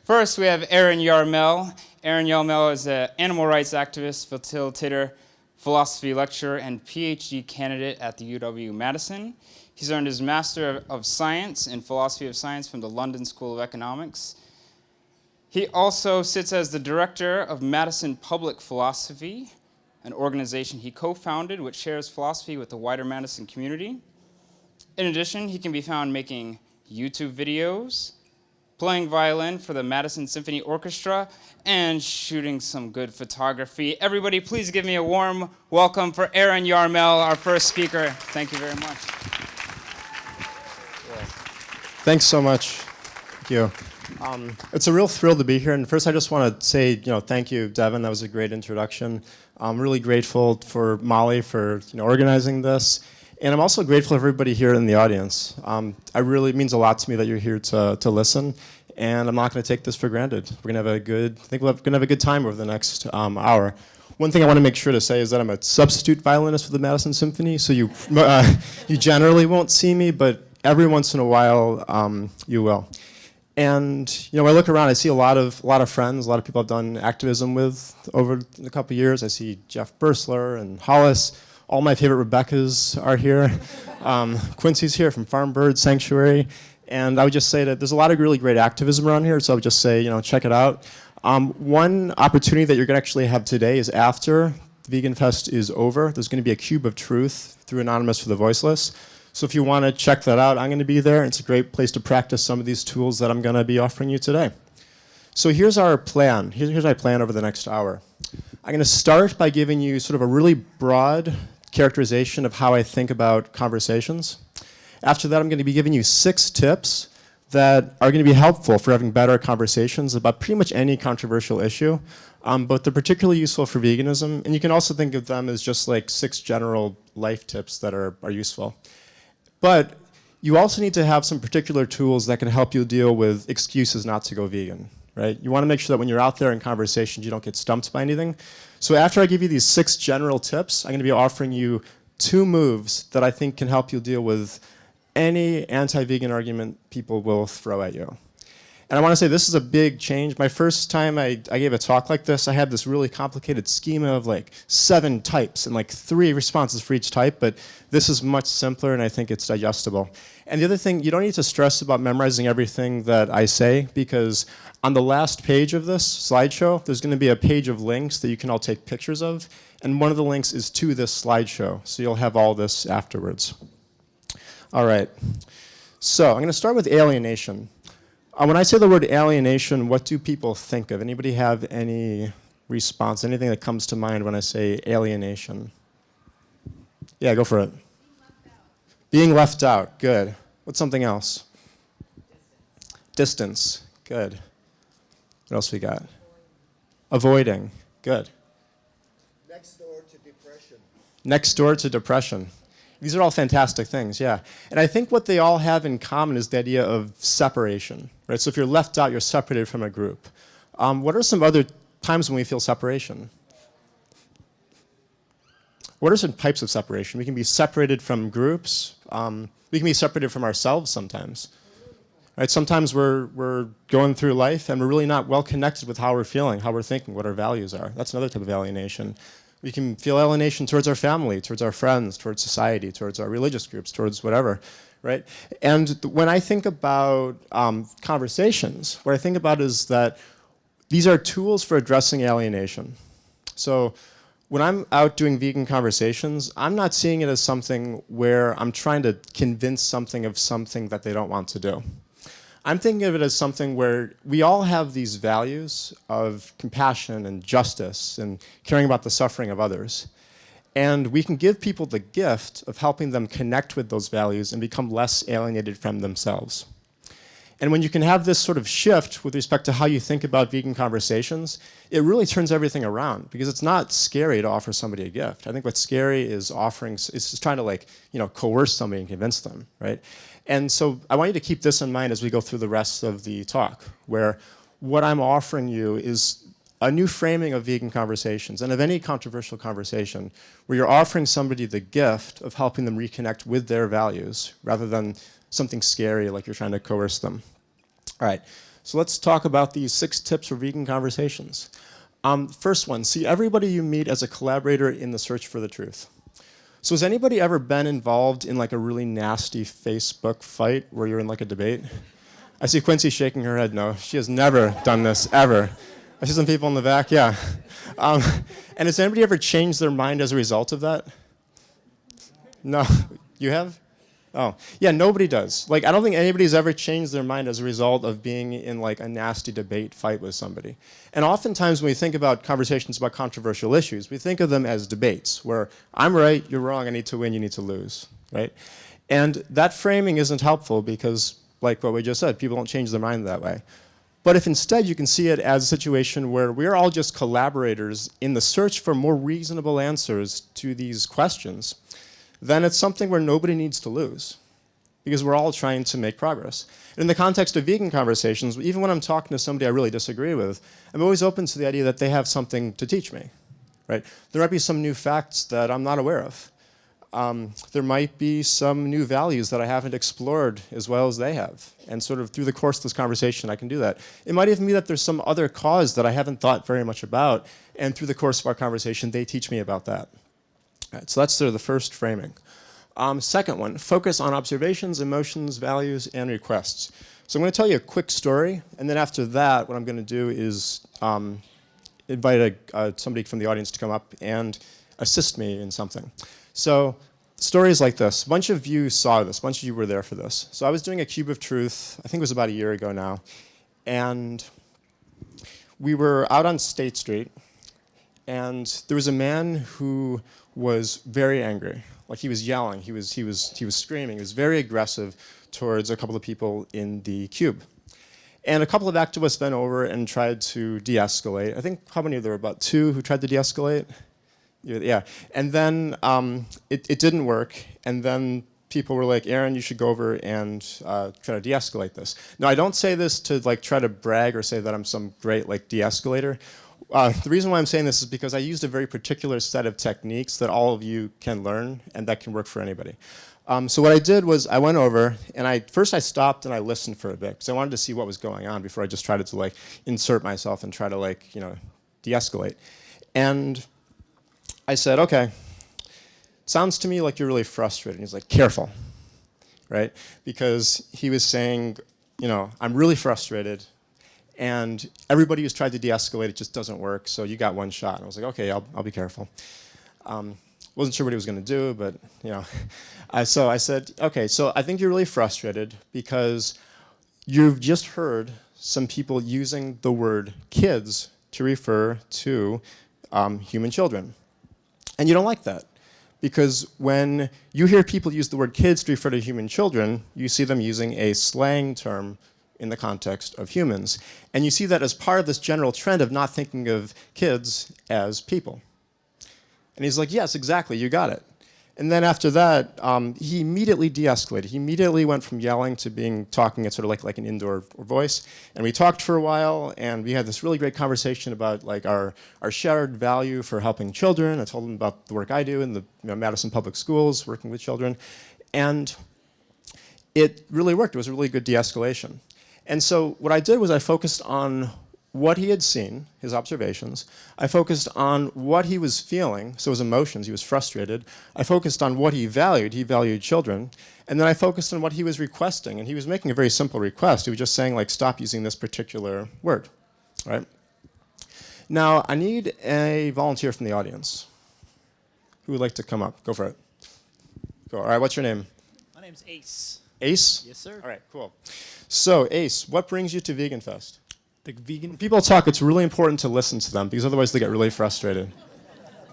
First, we have Aaron Yarmel. Aaron Yarmel is an animal rights activist, facilitator, philosophy lecturer, and PhD candidate at the UW-Madison. He's earned his Master of Science in Philosophy of Science from the London School of Economics. He also sits as the director of Madison Public Philosophy, an organization he co-founded which shares philosophy with the wider Madison community. In addition, he can be found making YouTube videos, playing violin for the Madison Symphony Orchestra, and shooting some good photography. Everybody, please give me a warm welcome for Aaron Yarmel, our first speaker. Thank you very much. Thanks so much. Thank you. It's a real thrill to be here. And first, I just want to say, thank you, Devin. That was a great introduction. I'm really grateful for Molly for organizing this. And I'm also grateful for everybody here in the audience. It means a lot to me that you're here to listen, and I'm not going to take this for granted. We're going to have I think we're going to have a good time over the next hour. One thing I want to make sure to say is that I'm a substitute violinist for the Madison Symphony, so you generally won't see me, but every once in a while you will. And when I look around, I see a lot of friends, a lot of people I've done activism with over a couple of years. I see Jeff Bursler and Hollis. All my favorite Rebeccas are here. Quincy's here from Farm Bird Sanctuary. And I would just say that there's a lot of really great activism around here, so I would just say, check it out. One opportunity that you're going to actually have today is after the Vegan Fest is over, there's going to be a Cube of Truth through Anonymous for the Voiceless. So if you want to check that out, I'm going to be there. It's a great place to practice some of these tools that I'm going to be offering you today. So here's our plan. Here's my plan over the next hour. I'm going to start by giving you sort of a really broad characterization of how I think about conversations. After that, I'm going to be giving you 6 tips that are going to be helpful for having better conversations about pretty much any controversial issue, but they're particularly useful for veganism, and you can also think of them as just like 6 general life tips that are useful. But you also need to have some particular tools that can help you deal with excuses not to go vegan, right? You want to make sure that when you're out there in conversations, you don't get stumped by anything. So after I give you these 6 general tips, I'm going to be offering you 2 moves that I think can help you deal with any anti-vegan argument people will throw at you. And I want to say this is a big change. My first time I gave a talk like this, I had this really complicated schema of like 7 types and like 3 responses for each type, but this is much simpler and I think it's digestible. And the other thing, you don't need to stress about memorizing everything that I say, because on the last page of this slideshow, there's going to be a page of links that you can all take pictures of, and one of the links is to this slideshow, so you'll have all this afterwards. All right, so I'm going to start with alienation. When I say the word alienation, what do people think of? Anybody have any response, anything that comes to mind when I say alienation? Yeah, go for it. Being left out, good. What's something else? Distance, good. What else we got? Avoiding, good. Next door to depression. Next door to depression. These are all fantastic things, yeah. And I think what they all have in common is the idea of separation, right? So if you're left out, you're separated from a group. What are some other times when we feel separation? What are some types of separation? We can be separated from groups. We can be separated from ourselves sometimes. Right? Sometimes we're going through life and we're really not well connected with how we're feeling, how we're thinking, what our values are. That's another type of alienation. We can feel alienation towards our family, towards our friends, towards society, towards our religious groups, towards whatever, right? And when I think about conversations, what I think about is that these are tools for addressing alienation. So when I'm out doing vegan conversations, I'm not seeing it as something where I'm trying to convince something of something that they don't want to do. I'm thinking of it as something where we all have these values of compassion and justice and caring about the suffering of others. And we can give people the gift of helping them connect with those values and become less alienated from themselves. And when you can have this sort of shift with respect to how you think about vegan conversations, it really turns everything around, because it's not scary to offer somebody a gift. I think what's scary is just trying to coerce somebody and convince them, right? And so I want you to keep this in mind as we go through the rest of the talk, where what I'm offering you is a new framing of vegan conversations and of any controversial conversation, where you're offering somebody the gift of helping them reconnect with their values rather than something scary like you're trying to coerce them. All right, So let's talk about these 6 tips for vegan conversations. First one, see everybody you meet as a collaborator in the search for the truth. So has anybody ever been involved in like a really nasty Facebook fight where you're in like a debate? I see Quincy shaking her head no. She has never done this, ever. I see some people in the back, yeah. And has anybody ever changed their mind as a result of that? No, you have? Oh, yeah, nobody does. Like, I don't think anybody's ever changed their mind as a result of being in like a nasty debate fight with somebody. And oftentimes when we think about conversations about controversial issues, we think of them as debates where I'm right, you're wrong, I need to win, you need to lose, right? And that framing isn't helpful because, like what we just said, people don't change their mind that way. But if instead you can see it as a situation where we're all just collaborators in the search for more reasonable answers to these questions, then it's something where nobody needs to lose because we're all trying to make progress. And in the context of vegan conversations, even when I'm talking to somebody I really disagree with, I'm always open to the idea that they have something to teach me, right? There might be some new facts that I'm not aware of. There might be some new values that I haven't explored as well as they have. And sort of through the course of this conversation, I can do that. It might even be that there's some other cause that I haven't thought very much about, and through the course of our conversation, they teach me about that. All right, so that's sort of the first framing. Second one, focus on observations, emotions, values, and requests. So I'm going to tell you a quick story, and then after that, what I'm going to do is invite somebody from the audience to come up and assist me in something. So stories like this. A bunch of you saw this. A bunch of you were there for this. So I was doing a Cube of Truth, I think it was about a year ago now, and we were out on State Street, and there was a man who was very angry. Like he was yelling, he was screaming, he was very aggressive towards a couple of people in the cube. And a couple of activists went over and tried to de-escalate. I think how many there were? About 2 who tried to de-escalate? Yeah. And then it didn't work. And then people were like, Aaron, you should go over and try to de-escalate this. Now, I don't say this to like try to brag or say that I'm some great like de-escalator. The reason why I'm saying this is because I used a very particular set of techniques that all of you can learn and that can work for anybody. So what I did was I went over and first I stopped and I listened for a bit because I wanted to see what was going on before I just tried to like insert myself and try to like, you know, de-escalate. And I said, okay, sounds to me like you're really frustrated. And he's like, careful, right? Because he was saying, you know, I'm really frustrated. And everybody who's tried to de-escalate, it just doesn't work. So you got one shot. And I was like, okay, I'll be careful. Wasn't sure what he was going to do, but you know. So I said, okay, so I think you're really frustrated because you've just heard some people using the word kids to refer to human children. And you don't like that. Because when you hear people use the word kids to refer to human children, you see them using a slang term in the context of humans. And you see that as part of this general trend of not thinking of kids as people. And he's like, yes, exactly, you got it. And then after that, he immediately de-escalated. He immediately went from yelling to talking at sort of like an indoor voice. And we talked for a while, and we had this really great conversation about like our shared value for helping children. I told him about the work I do in the Madison Public Schools, working with children. And it really worked. It was a really good de-escalation. And so what I did was I focused on what he had seen, his observations. I focused on what he was feeling, so his emotions, he was frustrated. I focused on what he valued children. And then I focused on what he was requesting, and he was making a very simple request. He was just saying, like, stop using this particular word, right? Now, I need a volunteer from the audience. Who would like to come up? Go for it. Go. All right, what's your name? My name's Ace. Ace? Yes, sir. All right, cool. So, Ace, what brings you to Vegan Fest? The vegan When people talk, it's really important to listen to them because otherwise they get really frustrated.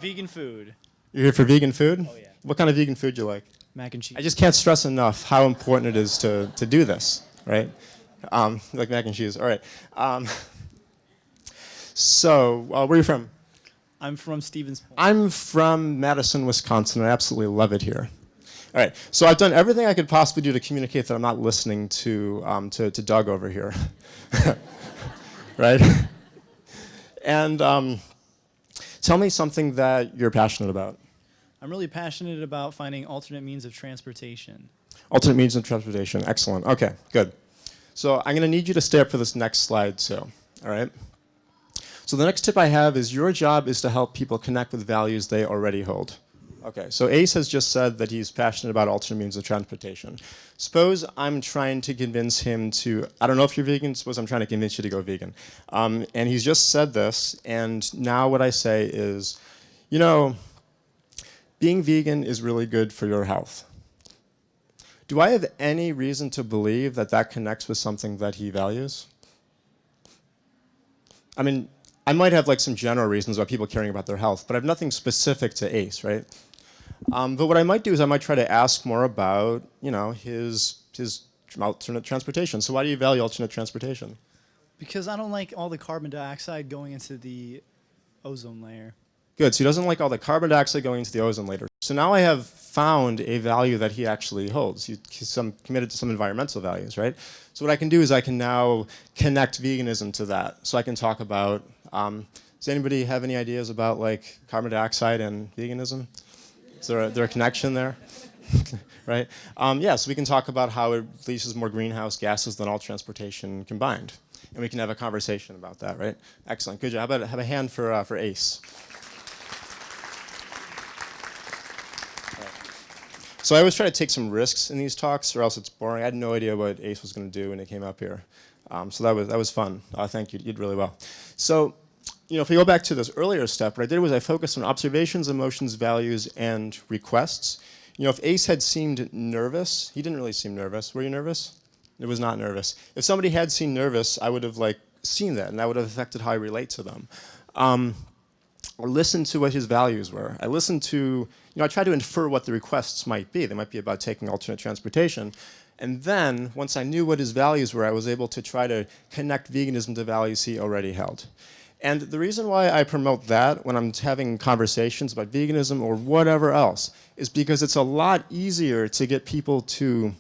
vegan food. You're here for vegan food? Oh, yeah. What kind of vegan food do you like? Mac and cheese. I just can't stress enough how important it is to do this, right? You like mac and cheese. All right. So, where are you from? I'm from Stevens Point. I'm from Madison, Wisconsin. I absolutely love it here. All right. So I've done everything I could possibly do to communicate that I'm not listening to Doug over here. Right? And tell me something that you're passionate about. I'm really passionate about finding alternate means of transportation. Alternate means of transportation. Excellent. Okay, good. So I'm going to need you to stay up for this next slide too, all right? So the next tip I have is your job is to help people connect with values they already hold. Okay, so Ace has just said that he's passionate about alternate means of transportation. Suppose I'm trying to convince him to, I don't know if you're vegan, suppose I'm trying to convince you to go vegan. And he's just said this, and now what I say is, you know, being vegan is really good for your health. Do I have any reason to believe that that connects with something that he values? I mean, I might have like some general reasons about people caring about their health, but I have nothing specific to Ace, right? But what I might do is I might try to ask more about, you know, his alternate transportation. So why do you value alternate transportation? Because I don't like all the carbon dioxide going into the ozone layer. Good, so he doesn't like all the carbon dioxide going into the ozone layer. So now I have found a value that he actually holds. He's committed to some environmental values, right? So what I can do is I can now connect veganism to that. So I can talk about, does anybody have any ideas about like carbon dioxide and veganism? Is there a connection there? Right? Yeah, so we can talk about how it releases more greenhouse gases than all transportation combined. And we can have a conversation about that, right? Excellent, good job. How about have a hand for Ace? So I always try to take some risks in these talks, or else it's boring. I had no idea what Ace was going to do when he came up here. So that was fun. Thank you. You did really well. So, you know, if we go back to this earlier step, what I did was I focused on observations, emotions, values, and requests. You know, if Ace had seemed nervous, he didn't really seem nervous. Were you nervous? It was not nervous. If somebody had seemed nervous, I would have like seen that, and that would have affected how I relate to them. Or listen to what his values were. I listened to, you know, I tried to infer what the requests might be. They might be about taking alternate transportation. And then, once I knew what his values were, I was able to try to connect veganism to values he already held. And the reason why I promote that when I'm having conversations about veganism or whatever else is because it's a lot easier to get people to,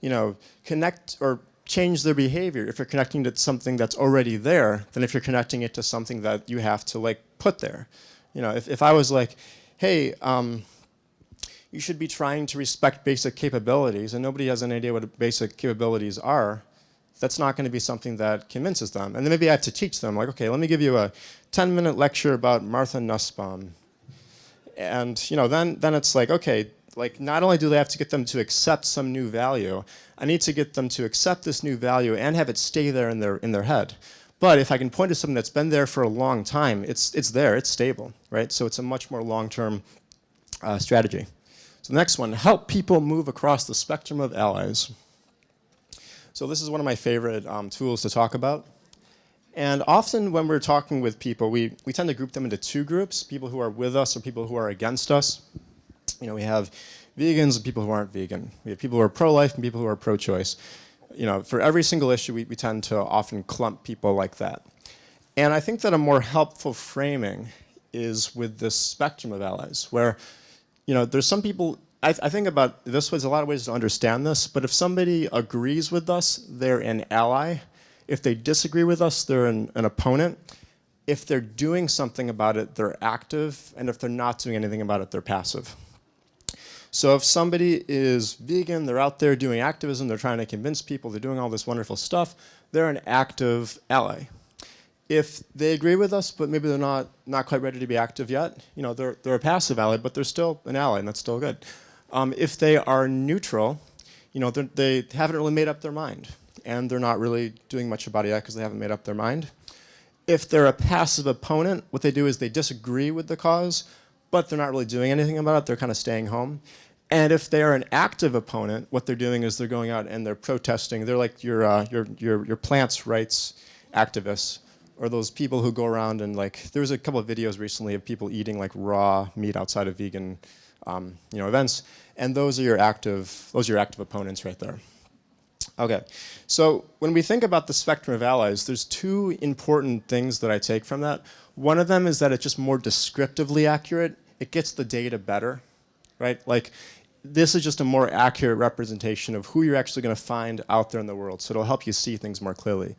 you know, connect or change their behavior if you're connecting to something that's already there than if you're connecting it to something that you have to like put there. You know, if I was like, hey, you should be trying to respect basic capabilities, and nobody has any idea what basic capabilities are, that's not going to be something that convinces them. And then maybe I have to teach them, like, okay, let me give you a 10-minute lecture about Martha Nussbaum. And you know, then it's like, okay, like not only do they have to get them to accept some new value, I need to get them to accept this new value and have it stay there in their head. But if I can point to something that's been there for a long time, it's there, it's stable, right? So it's a much more long-term strategy. So the next one, help people move across the spectrum of allies. So this is one of my favorite tools to talk about. And often when we're talking with people, we tend to group them into two groups, people who are with us or people who are against us. You know, we have vegans and people who aren't vegan. We have people who are pro-life and people who are pro-choice. You know, for every single issue, we tend to often clump people like that. And I think that a more helpful framing is with this spectrum of allies, where, you know, there's some people, I think about this, there's a lot of ways to understand this, but if somebody agrees with us, they're an ally. If they disagree with us, they're an opponent. If they're doing something about it, they're active, and if they're not doing anything about it, they're passive. So if somebody is vegan, they're out there doing activism, they're trying to convince people, they're doing all this wonderful stuff, they're an active ally. If they agree with us, but maybe they're not quite ready to be active yet, you know, they're a passive ally, but they're still an ally, and that's still good. If they are neutral, you know, they haven't really made up their mind, and they're not really doing much about it yet because they haven't made up their mind. If they're a passive opponent, what they do is they disagree with the cause, but they're not really doing anything about it. They're kind of staying home. And if they are an active opponent, what they're doing is they're going out and they're protesting. They're like your plants' rights activists, or those people who go around and like. There was a couple of videos recently of people eating like raw meat outside of vegan, you know, events, and those are your active opponents right there. Okay, so when we think about the spectrum of allies, there's two important things that I take from that. One of them is that it's just more descriptively accurate. It gets the data better, right? Like, this is just a more accurate representation of who you're actually going to find out there in the world, so it'll help you see things more clearly.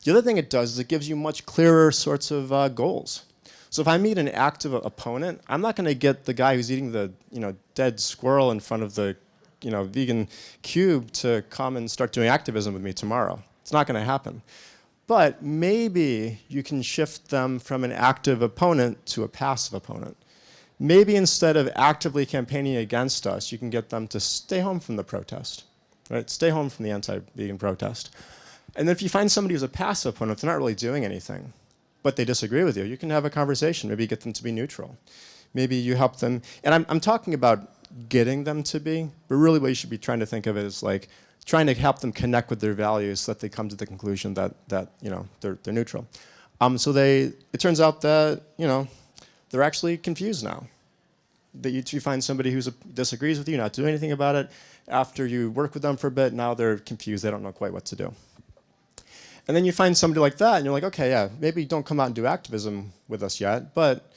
The other thing it does is it gives you much clearer sorts of goals. So if I meet an active opponent, I'm not going to get the guy who's eating the dead squirrel in front of the vegan cube to come and start doing activism with me tomorrow. It's not going to happen. But maybe you can shift them from an active opponent to a passive opponent. Maybe instead of actively campaigning against us, you can get them to stay home from the protest, right? Stay home from the anti-vegan protest. And then if you find somebody who's a passive opponent, they're not really doing anything, but they disagree with you, you can have a conversation. Maybe get them to be neutral. Maybe you help them. And I'm talking about getting them to be, but really what you should be trying to think of it is like trying to help them connect with their values so that they come to the conclusion that they're neutral. So it turns out that they're actually confused now. That you find somebody who disagrees with you, not doing anything about it. After you work with them for a bit, now they're confused. They don't know quite what to do. And then you find somebody like that, and you're like, okay, yeah, maybe don't come out and do activism with us yet, but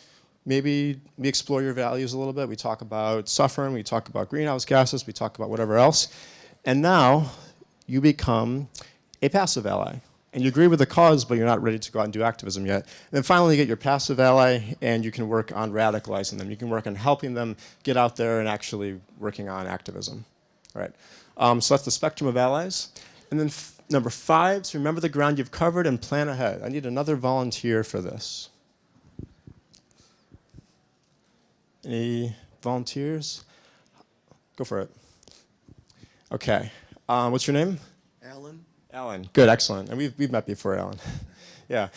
maybe we explore your values a little bit. We talk about suffering. We talk about greenhouse gases. We talk about whatever else. And now you become a passive ally. And you agree with the cause, but you're not ready to go out and do activism yet. And then finally you get your passive ally, and you can work on radicalizing them. You can work on helping them get out there and actually working on activism. All right. So that's the spectrum of allies. And then number 5, so remember the ground you've covered and plan ahead. I need another volunteer for this. Any volunteers? Go for it. Okay. What's your name? Alan? Alan. Good, excellent. And we've met before, Alan. Yeah.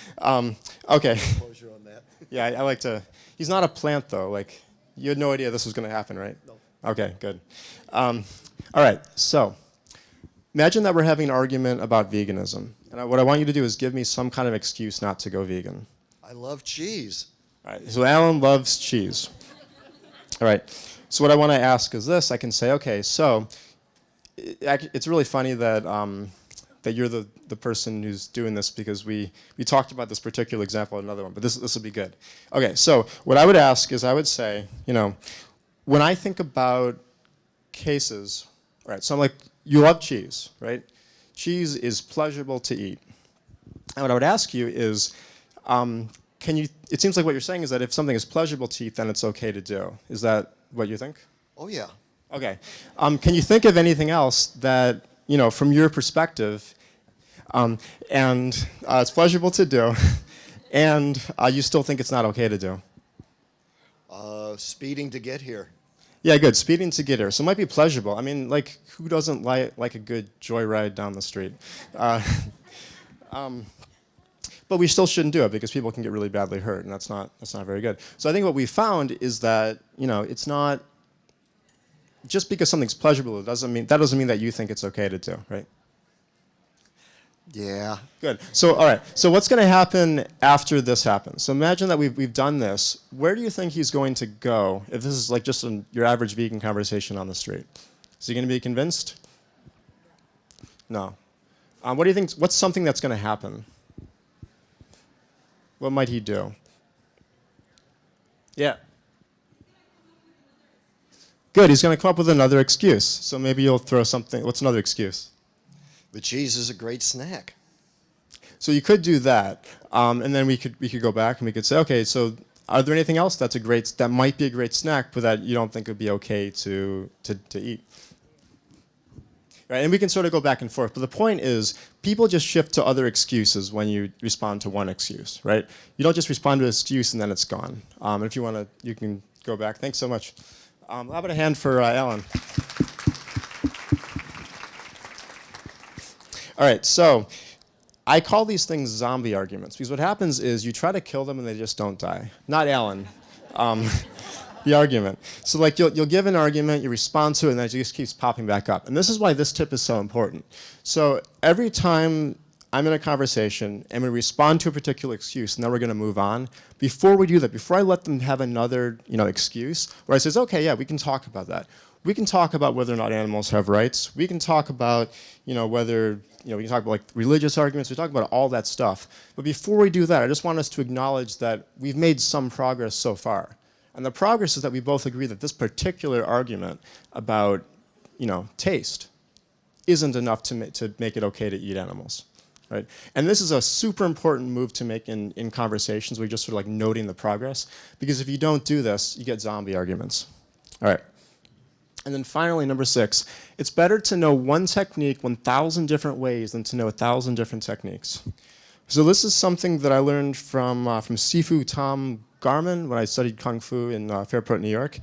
Okay. Closure on that. Yeah, I like to. He's not a plant, though. Like, you had no idea this was going to happen, right? No. Okay, good. All right, so imagine that we're having an argument about veganism. And what I want you to do is give me some kind of excuse not to go vegan. I love cheese. All right, so Alan loves cheese. All right, so what I want to ask is this. I can say, okay, so it's really funny that that you're the person who's doing this, because we talked about this particular example in another one, but this will be good. Okay, so what I would ask is I would say, when I think about cases, all right, so I'm like, you love cheese, right? Cheese is pleasurable to eat. And what I would ask you is, it seems like what you're saying is that if something is pleasurable to eat, then it's okay to do. Is that what you think? Oh, yeah. Okay. Can you think of anything else that, from your perspective, and it's pleasurable to do, and you still think it's not okay to do? Speeding to get here. Yeah, good. Speeding to get here. So it might be pleasurable. I mean, like, who doesn't like a good joyride down the street? But we still shouldn't do it because people can get really badly hurt, and that's not very good. So I think what we found is that it's not just because something's pleasurable. That doesn't mean that you think it's okay to do, right? Yeah. Good. So all right. So what's going to happen after this happens? So imagine that we've done this. Where do you think he's going to go if this is like just your average vegan conversation on the street? Is he going to be convinced? No. What do you think? What's something that's going to happen? What might he do? Yeah. Good. He's going to come up with another excuse. So maybe you'll throw something. What's another excuse? The cheese is a great snack. So you could do that, and then we could go back and we could say, okay, so are there anything else that might be a great snack, but that you don't think would be okay to eat? Right, and we can sort of go back and forth. But the point is, people just shift to other excuses when you respond to one excuse, right? You don't just respond to an excuse and then it's gone. If you want to, you can go back. Thanks so much. How about a hand for Alan? All right, so I call these things zombie arguments, because what happens is you try to kill them and they just don't die. Not Alan. The argument. So like you'll give an argument, you respond to it, and then it just keeps popping back up. And this is why this tip is so important. So every time I'm in a conversation and we respond to a particular excuse, and then we're going to move on, before we do that, before I let them have another excuse, where I says, okay, yeah, we can talk about that. We can talk about whether or not animals have rights. We can talk about whether we can talk about like religious arguments. We talk about all that stuff. But before we do that, I just want us to acknowledge that we've made some progress so far. And the progress is that we both agree that this particular argument about, taste isn't enough to make it okay to eat animals, right? And this is a super important move to make in conversations where you're just sort of like noting the progress. Because if you don't do this, you get zombie arguments. All right. And then finally, number 6, it's better to know one technique 1,000 different ways than to know 1,000 different techniques. So this is something that I learned from Sifu Tom Garmin when I studied Kung Fu in Fairport, New York.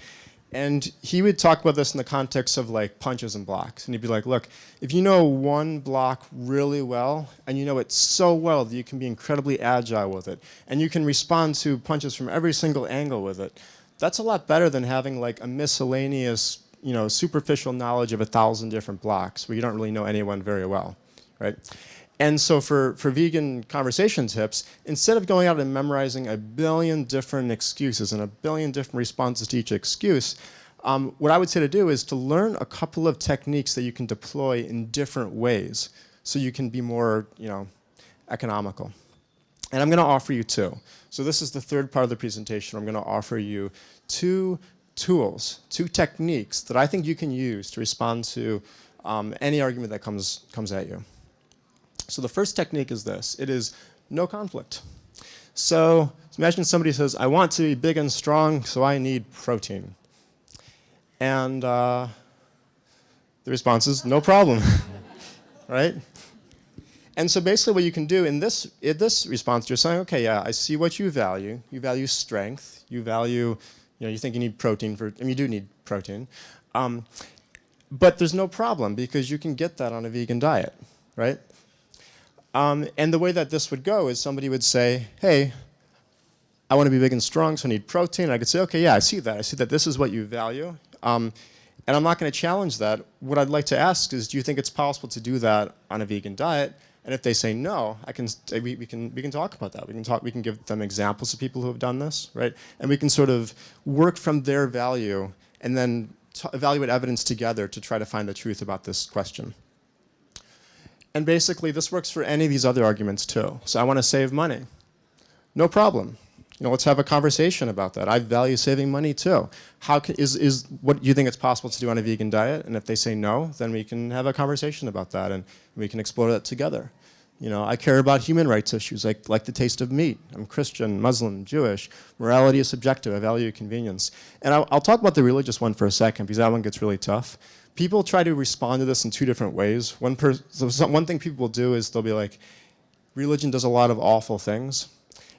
And he would talk about this in the context of like punches and blocks. And he'd be like, look, if you know one block really well, and you know it so well that you can be incredibly agile with it, and you can respond to punches from every single angle with it, that's a lot better than having like a miscellaneous, superficial knowledge of 1,000 different blocks where you don't really know anyone very well, right? And so for vegan conversation tips, instead of going out and memorizing a billion different excuses and a billion different responses to each excuse, what I would say to do is to learn a couple of techniques that you can deploy in different ways so you can be more, economical. And I'm going to offer you 2. So this is the third part of the presentation. I'm going to offer you 2 tools, 2 techniques that I think you can use to respond to any argument that comes at you. So the first technique is this. It is no conflict. So imagine somebody says, I want to be big and strong, so I need protein. And the response is, no problem, right? And so basically what you can do in this response, you're saying, okay, yeah, I see what you value. You value strength. You value, you think you need protein you do need protein. But there's no problem because you can get that on a vegan diet, right? And the way that this would go is somebody would say, hey, I want to be big and strong, so I need protein. And I could say, okay, yeah, I see that. I see that this is what you value. And I'm not going to challenge that. What I'd like to ask is, do you think it's possible to do that on a vegan diet? And if they say no, we can talk about that. We can give them examples of people who have done this, right? And we can sort of work from their value and then evaluate evidence together to try to find the truth about this question. And basically, this works for any of these other arguments too. So I want to save money. No problem. Let's have a conversation about that. I value saving money too. Is what you think it's possible to do on a vegan diet? And if they say no, then we can have a conversation about that and we can explore that together. I care about human rights issues like the taste of meat. I'm Christian, Muslim, Jewish. Morality is subjective. I value convenience. And I'll talk about the religious one for a second because that one gets really tough. People try to respond to this in 2 different ways. One thing people will do is they'll be like, religion does a lot of awful things.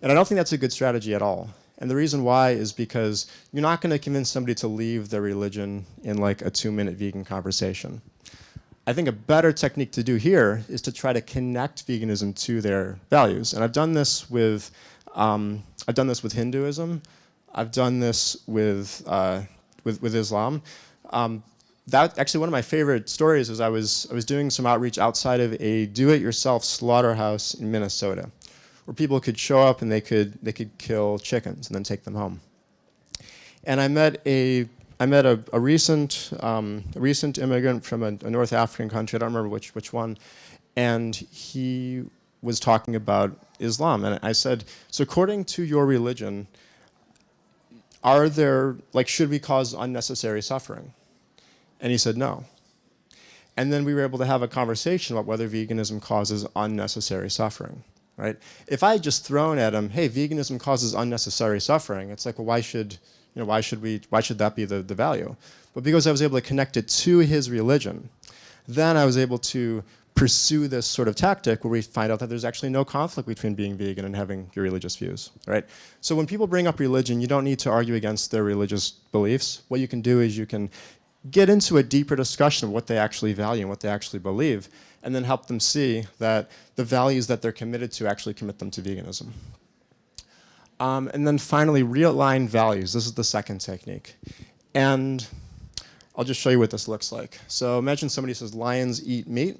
And I don't think that's a good strategy at all. And the reason why is because you're not going to convince somebody to leave their religion in like a 2-minute vegan conversation. I think a better technique to do here is to try to connect veganism to their values. And I've done this with Hinduism. I've done this with Islam. That actually one of my favorite stories is I was doing some outreach outside of a do-it-yourself slaughterhouse in Minnesota, where people could show up and they could kill chickens and then take them home. And I met a recent immigrant from a North African country. I don't remember which one, and he was talking about Islam. And I said, so according to your religion, should we cause unnecessary suffering? And he said no. And then we were able to have a conversation about whether veganism causes unnecessary suffering, right? If I had just thrown at him, hey, veganism causes unnecessary suffering, it's like, well, why should that be the value? But because I was able to connect it to his religion, then I was able to pursue this sort of tactic where we find out that there's actually no conflict between being vegan and having your religious views, right? So when people bring up religion, you don't need to argue against their religious beliefs. What you can do is you can get into a deeper discussion of what they actually value and what they actually believe, and then help them see that the values that they're committed to actually commit them to veganism. And then finally, realign values. This is the second technique. And I'll just show you what this looks like. So imagine somebody says, lions eat meat.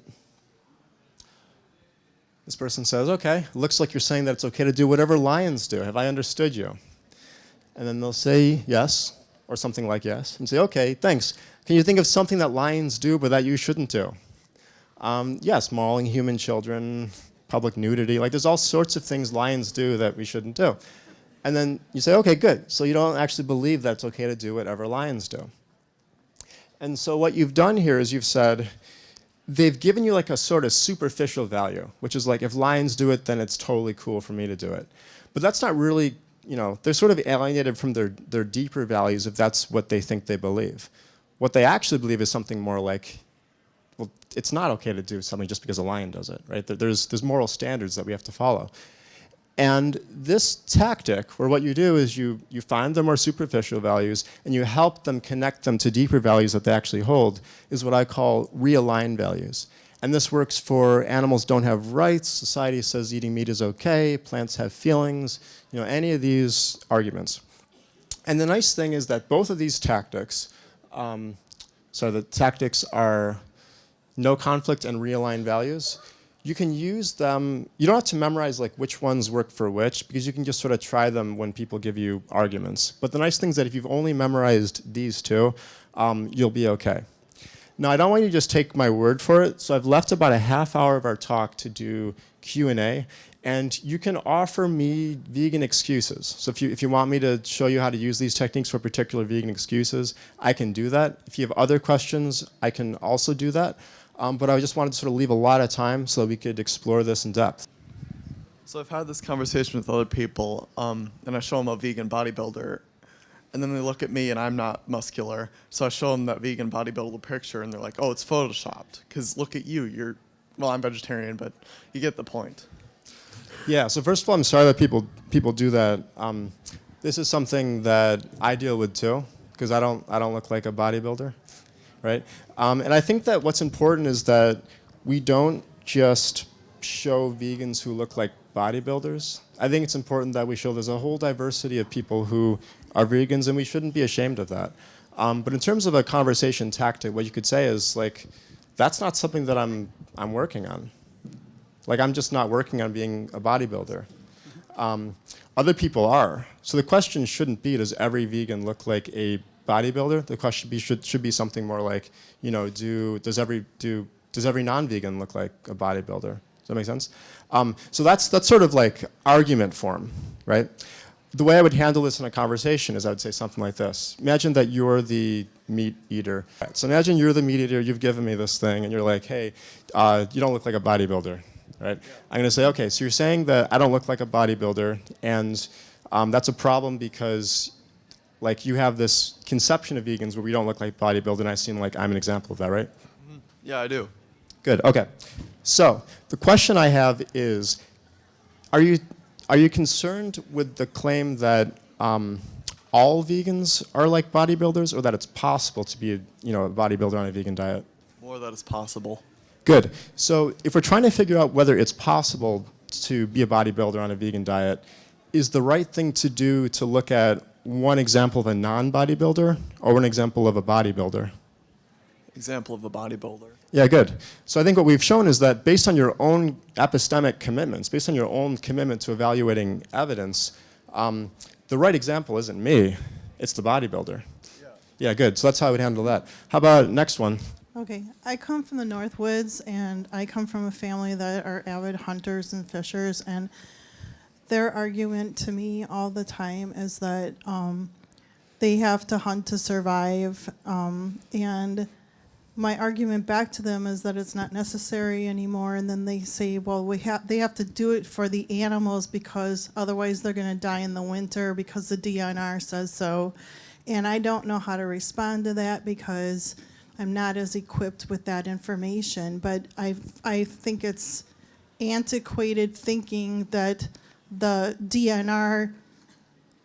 This person says, okay, looks like you're saying that it's okay to do whatever lions do. Have I understood you? And then they'll say yes, or something like yes, and say, okay, thanks. Can you think of something that lions do but that you shouldn't do? Yes, mauling human children, public nudity. There's all sorts of things lions do that we shouldn't do. And then you say, okay, good. So you don't actually believe that it's okay to do whatever lions do. And so what you've done here is you've said, they've given you a sort of superficial value, which is if lions do it, then it's totally cool for me to do it. But that's not really, they're sort of alienated from their deeper values if that's what they think they believe. What they actually believe is something more like, well, it's not okay to do something just because a lion does it, right? There's moral standards that we have to follow. And this tactic, where what you do is you find the more superficial values and you help them connect them to deeper values that they actually hold, is what I call realigned values. And this works for animals don't have rights, society says eating meat is okay, plants have feelings, any of these arguments. And the nice thing is that both of these tactics, the tactics are no conflict and realigned values. You can use them, you don't have to memorize like which ones work for which, because you can just sort of try them when people give you arguments. But the nice thing is that if you've only memorized these two, you'll be okay. Now, I don't want you to just take my word for it, so I've left about a half hour of our talk to do Q&A, and you can offer me vegan excuses. So if you want me to show you how to use these techniques for particular vegan excuses, I can do that. If you have other questions, I can also do that. But I just wanted to sort of leave a lot of time so that we could explore this in depth. So I've had this conversation with other people, and I show them a vegan bodybuilder, and then they look at me and I'm not muscular, so I show them that vegan bodybuilder picture, and they're like, oh, it's photoshopped, because look at you, well, I'm vegetarian, but you get the point. Yeah, so first of all, I'm sorry that people do that. This is something that I deal with too, because I don't look like a bodybuilder. Right? And I think that what's important is that we don't just show vegans who look like bodybuilders. I think it's important that we show there's a whole diversity of people who are vegans, and we shouldn't be ashamed of that. But in terms of a conversation tactic, what you could say is like, that's not something that I'm working on. Like, I'm just not working on being a bodybuilder. Other people are. So the question shouldn't be, does every vegan look like a bodybuilder? The question should be something more like, does every non-vegan look like a bodybuilder? Does that make sense? So that's sort of like argument form, right? The way I would handle this in a conversation is I would say something like this. Imagine that you're the meat eater. So imagine you're the meat eater, you've given me this thing, and you're like, hey, you don't look like a bodybuilder, right? Yeah. I'm gonna say, okay, so you're saying that I don't look like a bodybuilder, and that's a problem because like you have this conception of vegans where we don't look like bodybuilders, and I seem like I'm an example of that, right? Mm-hmm. Yeah, I do. Good, okay. So the question I have is, are you concerned with the claim that all vegans are like bodybuilders, or that it's possible to be a bodybuilder on a vegan diet? More that it's possible. Good. So if we're trying to figure out whether it's possible to be a bodybuilder on a vegan diet, is the right thing to do to look at one example of a non-bodybuilder or one example of a bodybuilder? Example of a bodybuilder. Yeah, good. So I think what we've shown is that based on your own epistemic commitments, based on your own commitment to evaluating evidence, the right example isn't me, it's the bodybuilder. Yeah, good. So that's how I would handle that. How about next one? Okay, I come from the Northwoods, and I come from a family that are avid hunters and fishers, and their argument to me all the time is that they have to hunt to survive, and my argument back to them is that it's not necessary anymore, and then they say, well, they have to do it for the animals because otherwise they're going to die in the winter because the DNR says so, and I don't know how to respond to that because I'm not as equipped with that information, but I think it's antiquated thinking that the DNR,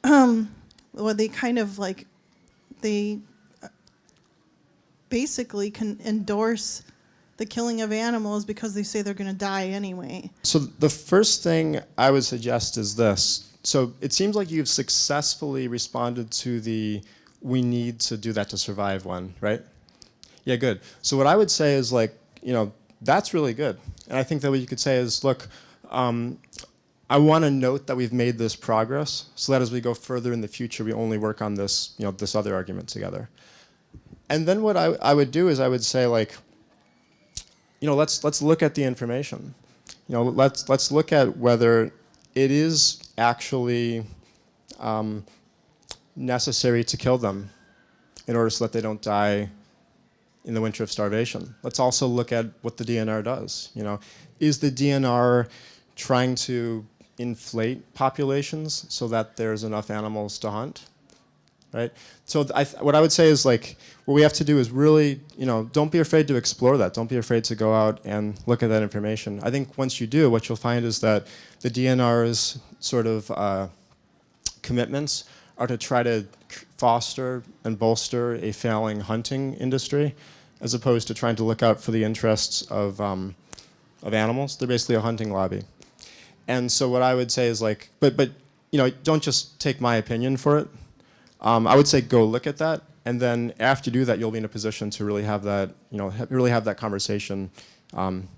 well, they kind of like, they basically can endorse the killing of animals because they say they're going to die anyway. So the first thing I would suggest is this. So it seems like you've successfully responded to the we need to do that to survive one, right? Yeah, good. So what I would say is like, that's really good. And I think that what you could say is, look, I want to note that we've made this progress so that as we go further in the future, we only work on this, this other argument together. And then what I would do is I would say like, let's look at the information. Let's look at whether it is actually necessary to kill them in order so that they don't die in the winter of starvation. Let's also look at what the DNR does. Is the DNR trying to inflate populations so that there's enough animals to hunt? right? So what I would say is like, what we have to do is really, don't be afraid to explore that. Don't be afraid to go out and look at that information. I think once you do, what you'll find is that the DNR's sort of commitments are to try to foster and bolster a failing hunting industry, as opposed to trying to look out for the interests of animals. They're basically a hunting lobby. And so what I would say is like, but don't just take my opinion for it. I would say go look at that, and then after you do that, you'll be in a position to really have that, really have that conversation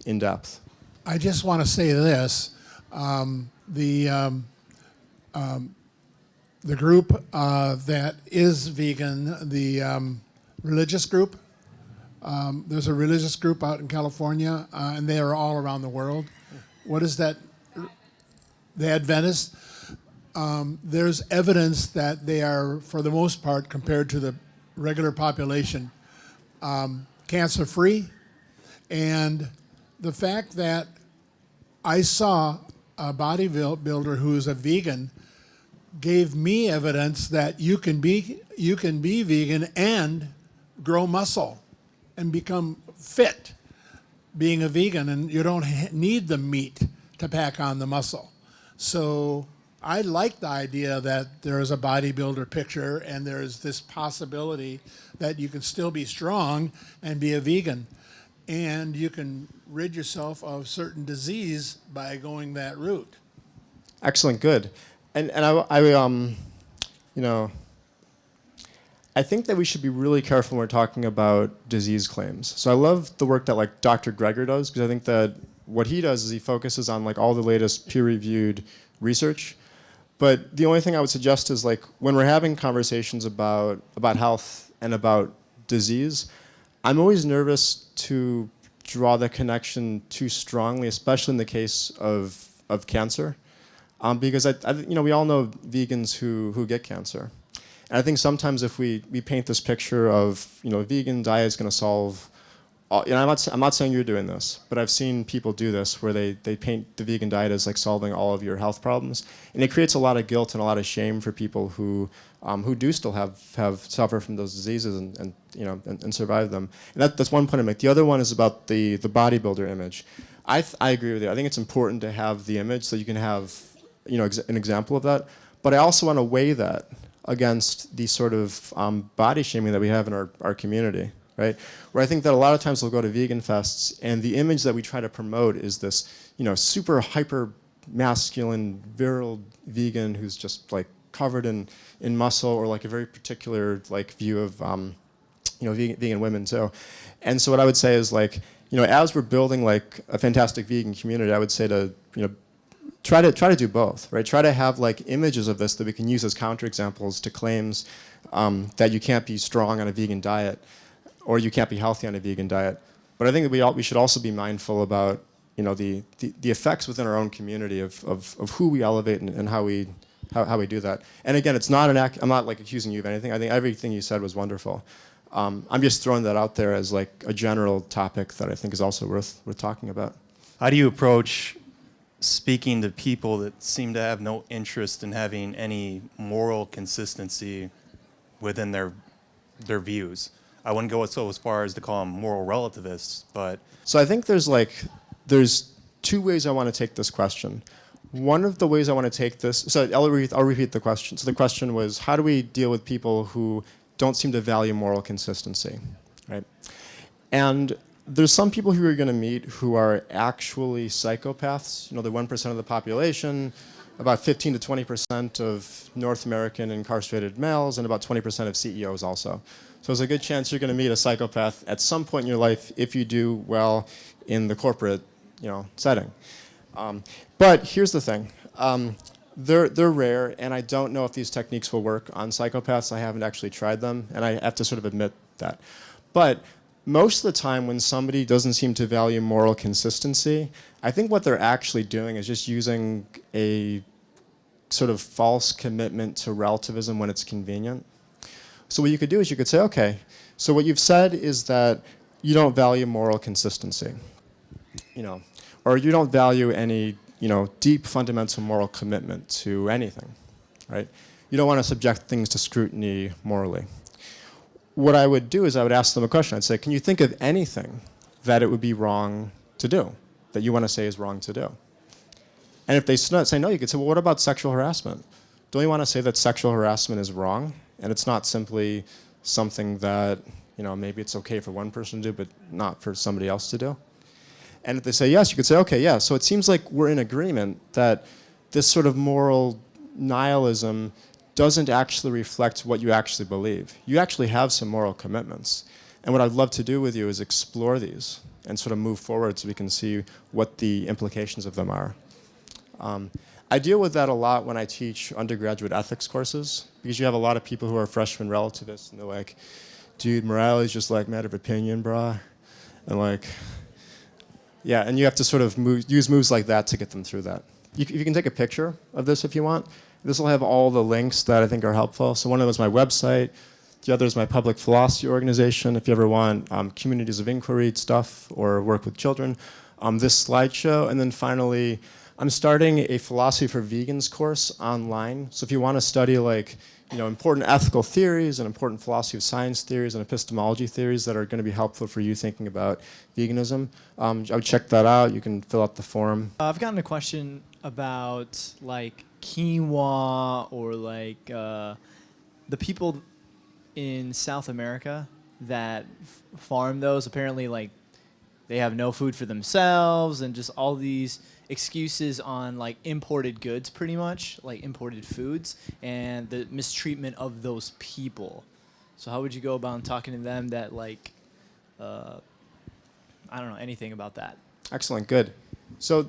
in depth. I just want to say this: the group that is vegan, the religious group. There's a religious group out in California, and they are all around the world. What is that? The Adventists. There's evidence that they are, for the most part, compared to the regular population, cancer-free. And the fact that I saw a bodybuilder who is a vegan gave me evidence that you can be vegan and grow muscle and become fit being a vegan, and you don't need the meat to pack on the muscle. So I like the idea that there is a bodybuilder picture and there's this possibility that you can still be strong and be a vegan, and you can rid yourself of certain disease by going that route. Excellent, good. And I think that we should be really careful when we're talking about disease claims. So I love the work that like Dr. Greger does, because I think that what he does is he focuses on like all the latest peer-reviewed research. But the only thing I would suggest is like when we're having conversations about health and about disease, I'm always nervous to draw the connection too strongly, especially in the case of cancer, because we all know vegans who get cancer. And I think sometimes if we paint this picture of, a vegan diet is going to solve all, I'm not saying you're doing this, but I've seen people do this where they paint the vegan diet as like solving all of your health problems. And it creates a lot of guilt and a lot of shame for people who do still have suffer from those diseases and survive them. And that's one point I make. The other one is about the bodybuilder image. I agree with you. I think it's important to have the image so you can have an example of that. But I also want to weigh that against the sort of body shaming that we have in our community, right? Where I think that a lot of times we'll go to vegan fests, and the image that we try to promote is this, super hyper masculine, virile vegan who's just like covered in muscle, or like a very particular like view of vegan women too. And so what I would say is like, as we're building like a fantastic vegan community, I would say to try to do both, right? Try to have like images of this that we can use as counterexamples to claims that you can't be strong on a vegan diet, or you can't be healthy on a vegan diet. But I think that we should also be mindful about the effects within our own community of who we elevate and how we do that. And again, it's not I'm not like accusing you of anything. I think everything you said was wonderful. I'm just throwing that out there as like a general topic that I think is also worth talking about. How do you approach speaking to people that seem to have no interest in having any moral consistency within their views? I wouldn't go so as far as to call them moral relativists, but... So I think there's two ways I want to take this question. One of the ways I want to take this, so I'll repeat the question. So the question was, how do we deal with people who don't seem to value moral consistency, right? And there's some people who you're going to meet who are actually psychopaths. The 1% of the population, about 15 to 20% of North American incarcerated males, and about 20% of CEOs also. So there's a good chance you're going to meet a psychopath at some point in your life if you do well in the corporate, setting. But here's the thing. They're rare, and I don't know if these techniques will work on psychopaths. I haven't actually tried them, and I have to sort of admit that. But most of the time when somebody doesn't seem to value moral consistency, I think what they're actually doing is just using a sort of false commitment to relativism when it's convenient. So what you could do is you could say, okay, so what you've said is that you don't value moral consistency, or you don't value any, deep fundamental moral commitment to anything, right? you don't want to subject things to scrutiny morally. What I would do is I would ask them a question. I'd say, can you think of anything that it would be wrong to do, that you want to say is wrong to do? And if they say no, you could say, well, what about sexual harassment? Don't you want to say that sexual harassment is wrong? And it's not simply something that, maybe it's okay for one person to do, but not for somebody else to do? And if they say yes, you could say, okay, yeah, so it seems like we're in agreement that this sort of moral nihilism doesn't actually reflect what you actually believe. You actually have some moral commitments. And what I'd love to do with you is explore these and sort of move forward so we can see what the implications of them are. I deal with that a lot when I teach undergraduate ethics courses, because you have a lot of people who are freshman relativists, and they're like, dude, morality is just like matter of opinion, brah. And like, yeah, and you have to sort of use moves like that to get them through that. You can take a picture of this if you want. This will have all the links that I think are helpful. So one of them is my website. The other is my public philosophy organization. If you ever want communities of inquiry stuff or work with children, this slideshow. And then finally, I'm starting a philosophy for vegans course online. So if you want to study important ethical theories and important philosophy of science theories and epistemology theories that are going to be helpful for you thinking about veganism, I would check that out. You can fill out the form. I've gotten a question about quinoa or the people in South America that farm those. Apparently, they have no food for themselves and just all these excuses on imported goods, pretty much imported foods, and the mistreatment of those people. So how would you go about talking to them that I don't know anything about that? Excellent, good. So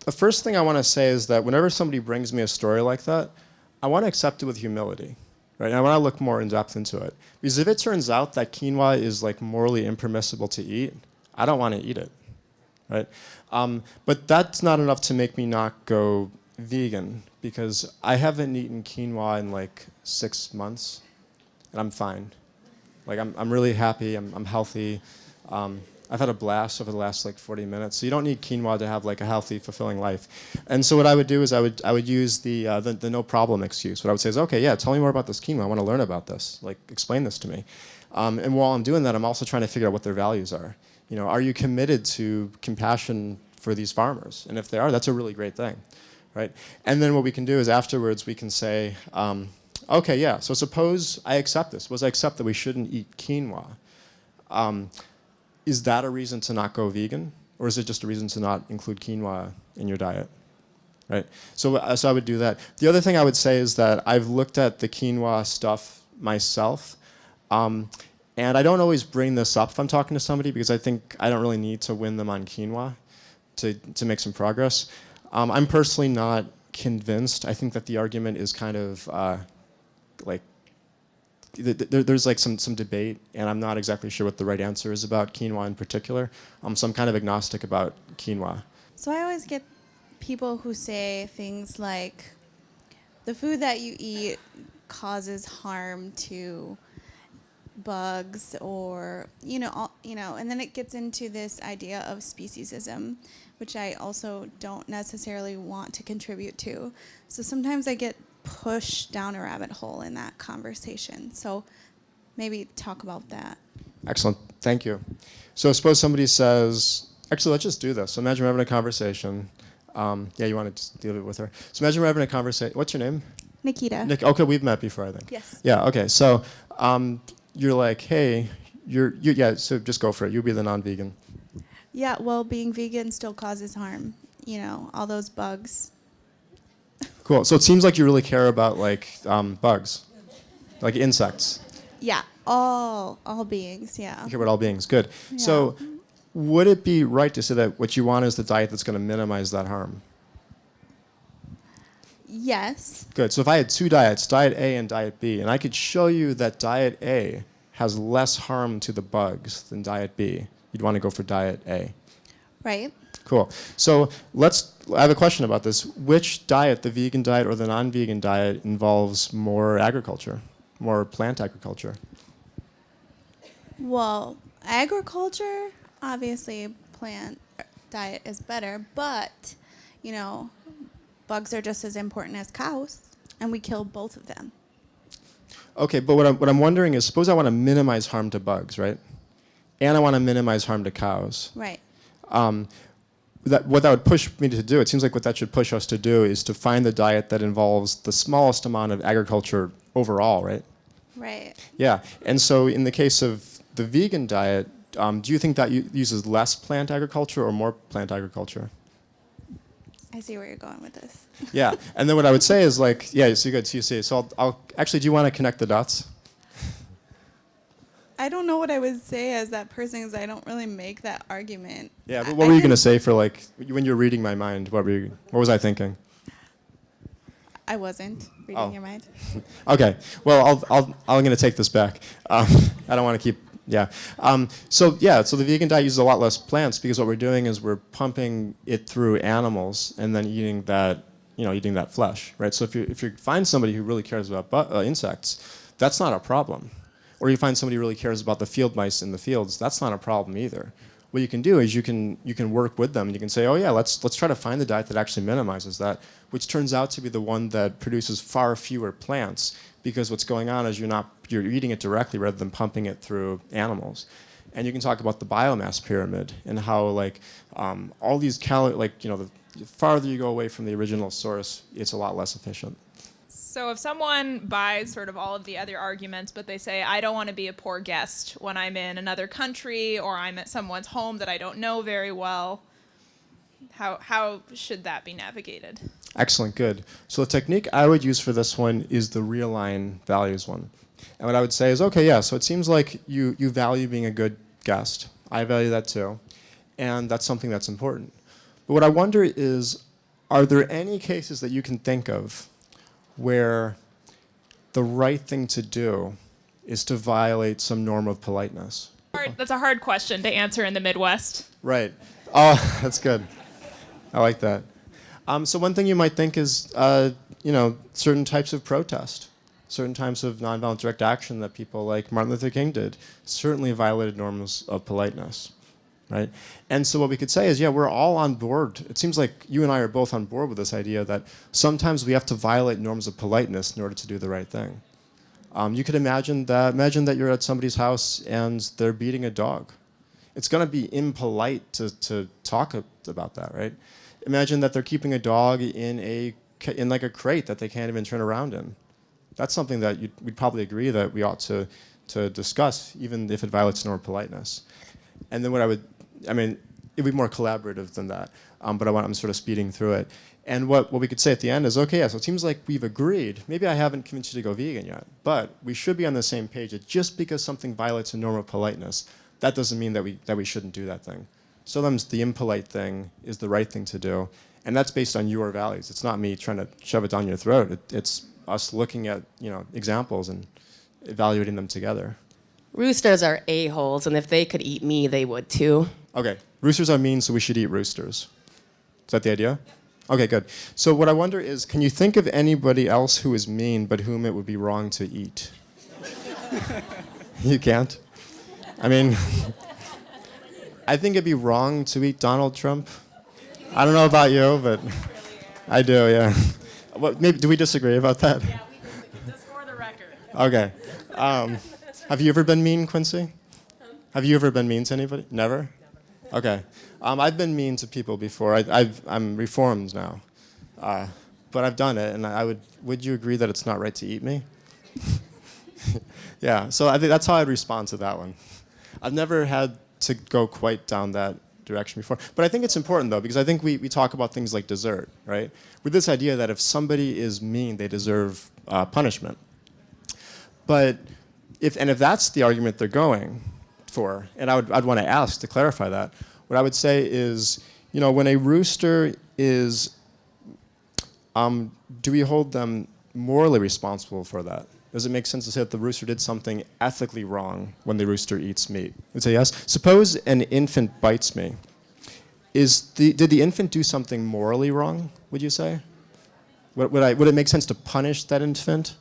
the first thing I want to say is that whenever somebody brings me a story like that, I want to accept it with humility, right? And I want to look more in depth into it. Because if it turns out that quinoa is morally impermissible to eat, I don't want to eat it, right? But that's not enough to make me not go vegan, because I haven't eaten quinoa in 6 months, and I'm fine. I'm really happy. I'm healthy. I've had a blast over the last 40 minutes. So you don't need quinoa to have a healthy, fulfilling life. And so what I would do is I would use the no problem excuse. What I would say is, okay, yeah, tell me more about this quinoa. I want to learn about this. Explain this to me. And while I'm doing that, I'm also trying to figure out what their values are. Are you committed to compassion for these farmers? And if they are, that's a really great thing, right? And then what we can do is afterwards we can say, okay, yeah, so suppose I accept this. Suppose I accept that we shouldn't eat quinoa. Is that a reason to not go vegan? Or is it just a reason to not include quinoa in your diet? Right? So I would do that. The other thing I would say is that I've looked at the quinoa stuff myself. And I don't always bring this up if I'm talking to somebody, because I think I don't really need to win them on quinoa to make some progress. I'm personally not convinced. I think that the argument is kind of there's some debate, and I'm not exactly sure what the right answer is about quinoa in particular. So I'm kind of agnostic about quinoa. So I always get people who say things like, the food that you eat causes harm to bugs, or and then it gets into this idea of speciesism, which I also don't necessarily want to contribute to. So sometimes I get pushed down a rabbit hole in that conversation. So maybe talk about that. Excellent. Thank you. So suppose somebody says, actually, let's just do this. So imagine we're having a conversation. Yeah, you want to just deal with her. So imagine we're having a conversation. What's your name? Nikita. Okay, we've met before, I think. Yes. Yeah, okay. So you're like, hey, yeah, so just go for it. You be the non-vegan. Yeah, well, being vegan still causes harm. All those bugs. Cool. So it seems like you really care about bugs, like insects. Yeah, all beings, yeah. You care about all beings. Good. Yeah. So would it be right to say that what you want is the diet that's going to minimize that harm? Yes. Good. So if I had two diets, diet A and diet B, and I could show you that diet A has less harm to the bugs than diet B, you'd want to go for diet A. Right. Cool. So I have a question about this. Which diet, the vegan diet or the non-vegan diet, involves more agriculture, more plant agriculture? Well, agriculture, obviously plant diet is better, but, bugs are just as important as cows. and we kill both of them. Okay, but what I'm wondering is, suppose I want to minimize harm to bugs, right? And I want to minimize harm to cows. Right. What that would push me to do, it seems like what that should push us to do is to find the diet that involves the smallest amount of agriculture overall, right? Right. Yeah, and so in the case of the vegan diet, do you think that uses less plant agriculture or more plant agriculture? I see where you're going with this. Yeah, and then what I would say is like, yeah, so good, so you see. So I'll actually, do you want to connect the dots? I don't know what I would say as that person because I don't really make that argument. Yeah, but what were you going to say for like, when you were reading my mind, what was I thinking? I wasn't reading your mind. Okay, well, I'm going to take this back. I don't want to keep, yeah. So the vegan diet uses a lot less plants because what we're doing is we're pumping it through animals and then eating that flesh, right? So if you find somebody who really cares about insects, that's not a problem. Or you find somebody who really cares about the field mice in the fields, that's not a problem either. What you can do is you can work with them and you can say, oh yeah, let's try to find the diet that actually minimizes that, which turns out to be the one that produces far fewer plants because what's going on is you're eating it directly rather than pumping it through animals. And you can talk about the biomass pyramid and how like all these the farther you go away from the original source, it's a lot less efficient. So if someone buys sort of all of the other arguments, but they say, I don't want to be a poor guest when I'm in another country or I'm at someone's home that I don't know very well, how should that be navigated? Excellent, good. So the technique I would use for this one is the realign values one. And what I would say is, okay, yeah, so it seems like you value being a good guest. I value that too. And that's something that's important. But what I wonder is, are there any cases that you can think of where the right thing to do is to violate some norm of politeness? That's a hard question to answer in the Midwest. Right. Oh, that's good. I like that. So one thing you might think is, certain types of protest, certain types of nonviolent direct action that people like Martin Luther King did certainly violated norms of politeness. Right? And so what we could say is, yeah, we're all on board. It seems like you and I are both on board with this idea that sometimes we have to violate norms of politeness in order to do the right thing. You could imagine that you're at somebody's house and they're beating a dog. It's going to be impolite to talk about that, right? Imagine that they're keeping a dog in like a crate that they can't even turn around in. That's something that we'd probably agree that we ought to discuss, even if it violates norm of politeness. And then it'd be more collaborative than that, but I'm sort of speeding through it. And what we could say at the end is, okay, yeah, so it seems like we've agreed. Maybe I haven't convinced you to go vegan yet, but we should be on the same page that just because something violates a norm of politeness, that doesn't mean that we shouldn't do that thing. Sometimes the impolite thing is the right thing to do, and that's based on your values. It's not me trying to shove it down your throat. It's us looking at examples and evaluating them together. Roosters are a-holes, and if they could eat me, they would too. Okay, roosters are mean, so we should eat roosters. Is that the idea? Okay, good. So what I wonder is, can you think of anybody else who is mean but whom it would be wrong to eat? You can't? I mean, I think it'd be wrong to eat Donald Trump. I don't know about you, but I do, yeah. Maybe, do we disagree about that? Yeah, we do. Just for the record. Okay. Have you ever been mean, Quincy? Have you ever been mean to anybody? Never? Okay. I've been mean to people before. I'm reformed now. But I've done it, and would you agree that it's not right to eat me? Yeah, so I think that's how I'd respond to that one. I've never had to go quite down that direction before. But I think it's important, though, because I think we talk about things like dessert, right? With this idea that if somebody is mean, they deserve punishment. But if that's the argument they're going for, and I'd want to ask to clarify that, what I would say is, when a rooster is, do we hold them morally responsible for that? Does it make sense to say that the rooster did something ethically wrong when the rooster eats meat? I would say yes. Suppose an infant bites me. Did the infant do something morally wrong, would you say? Would it make sense to punish that infant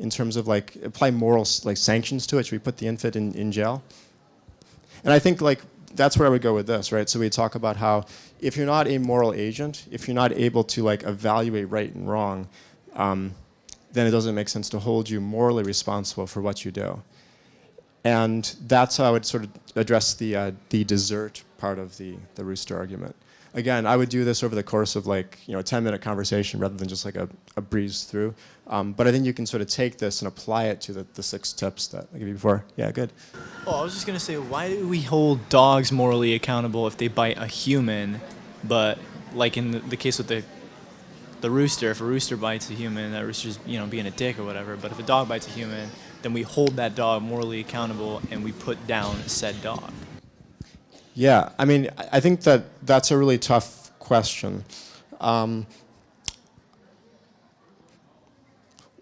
in terms of apply moral sanctions to it? Should we put the infant in jail? And I think that's where I would go with this, right? So we talk about how if you're not a moral agent, if you're not able to evaluate right and wrong, then it doesn't make sense to hold you morally responsible for what you do. And that's how I would sort of address the desert part of the rooster argument. Again, I would do this over the course of like, a 10-minute conversation rather than just like a breeze through. But I think you can sort of take this and apply it to the 6 tips that I gave you before. Yeah, good. Oh, I was just going to say, why do we hold dogs morally accountable if they bite a human, but like in the case with the rooster, if a rooster bites a human, that rooster's, being a dick or whatever, but if a dog bites a human, then we hold that dog morally accountable and we put down said dog. Yeah, I mean, I think that's a really tough question.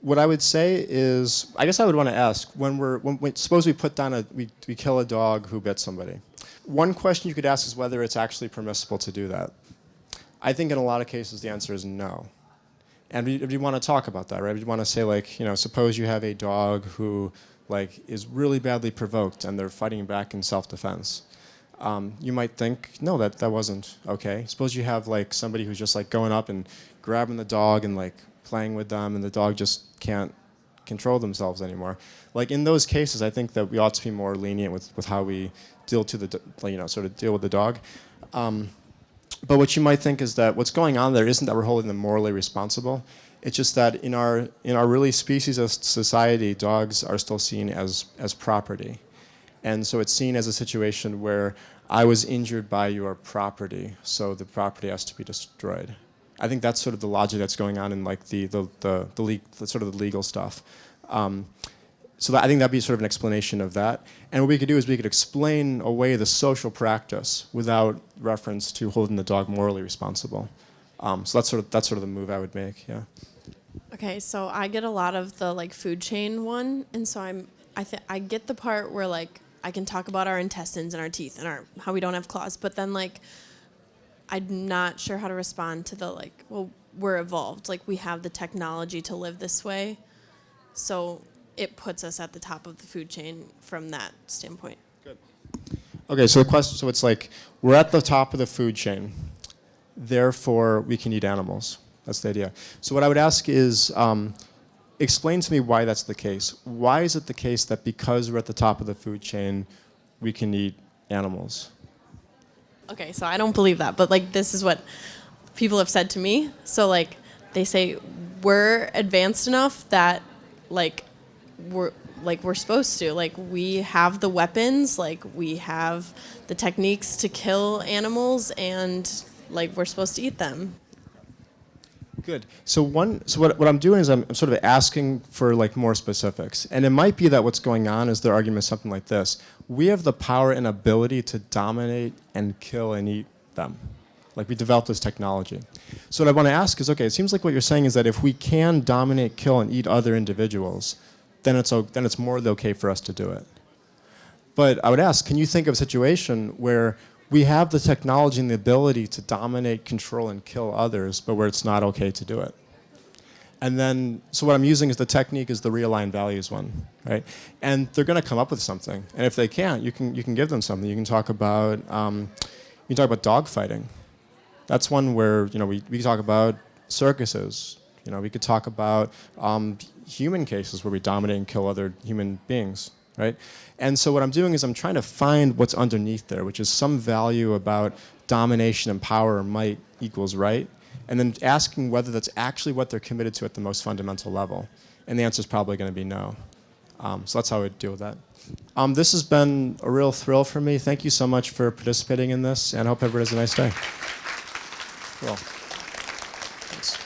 What I would say is, I guess I would want to ask, suppose we put down we kill a dog who bit somebody. One question you could ask is whether it's actually permissible to do that. I think in a lot of cases the answer is no. And we want to talk about that, right? We want to say, like, suppose you have a dog who, like, is really badly provoked and they're fighting back in self-defense. You might think, no, that wasn't okay. Suppose you have like somebody who's just like going up and grabbing the dog and like playing with them, and the dog just can't control themselves anymore. Like in those cases, I think that we ought to be more lenient with how we deal with the dog. But what you might think is that what's going on there isn't that we're holding them morally responsible. It's just that in our really speciesist society, dogs are still seen as property. And so it's seen as a situation where I was injured by your property, so the property has to be destroyed. I think that's sort of the logic that's going on in like the sort of the legal stuff. So I think that'd be sort of an explanation of that. And what we could do is we could explain away the social practice without reference to holding the dog morally responsible. So that's sort of the move I would make. Yeah. Okay, so I get a lot of the like food chain one, and so I get the part where like I can talk about our intestines and our teeth and how we don't have claws, but then like I'm not sure how to respond to the like, well, we're evolved, like we have the technology to live this way, so it puts us at the top of the food chain from that standpoint. Good. Okay, so it's like we're at the top of the food chain, therefore we can eat animals. That's the idea. So what I would ask is, explain to me why that's the case. Why is it the case that because we're at the top of the food chain, we can eat animals? Okay, so I don't believe that, but like this is what people have said to me. So like they say we're advanced enough that like we're supposed to. Like we have the weapons, like we have the techniques to kill animals, and like we're supposed to eat them. Good. So what I'm doing is I'm sort of asking for like more specifics. And it might be that what's going on is their argument is something like this. We have the power and ability to dominate and kill and eat them. Like we developed this technology. So what I want to ask is, okay, it seems like what you're saying is that if we can dominate, kill, and eat other individuals, then it's more than okay for us to do it. But I would ask, can you think of a situation where we have the technology and the ability to dominate, control, and kill others, but where it's not okay to do it? And then, so what I'm using is the technique is the realigned values one, right? And they're going to come up with something. And if they can't, you can give them something. You can talk about dog fighting. That's one where we can talk about circuses. We could talk about human cases where we dominate and kill other human beings, right? And so what I'm doing is I'm trying to find what's underneath there, which is some value about domination and power or might equals right, and then asking whether that's actually what they're committed to at the most fundamental level. And the answer is probably going to be no. So that's how I would deal with that. This has been a real thrill for me. Thank you so much for participating in this, and I hope everybody has a nice day. Cool. Thanks.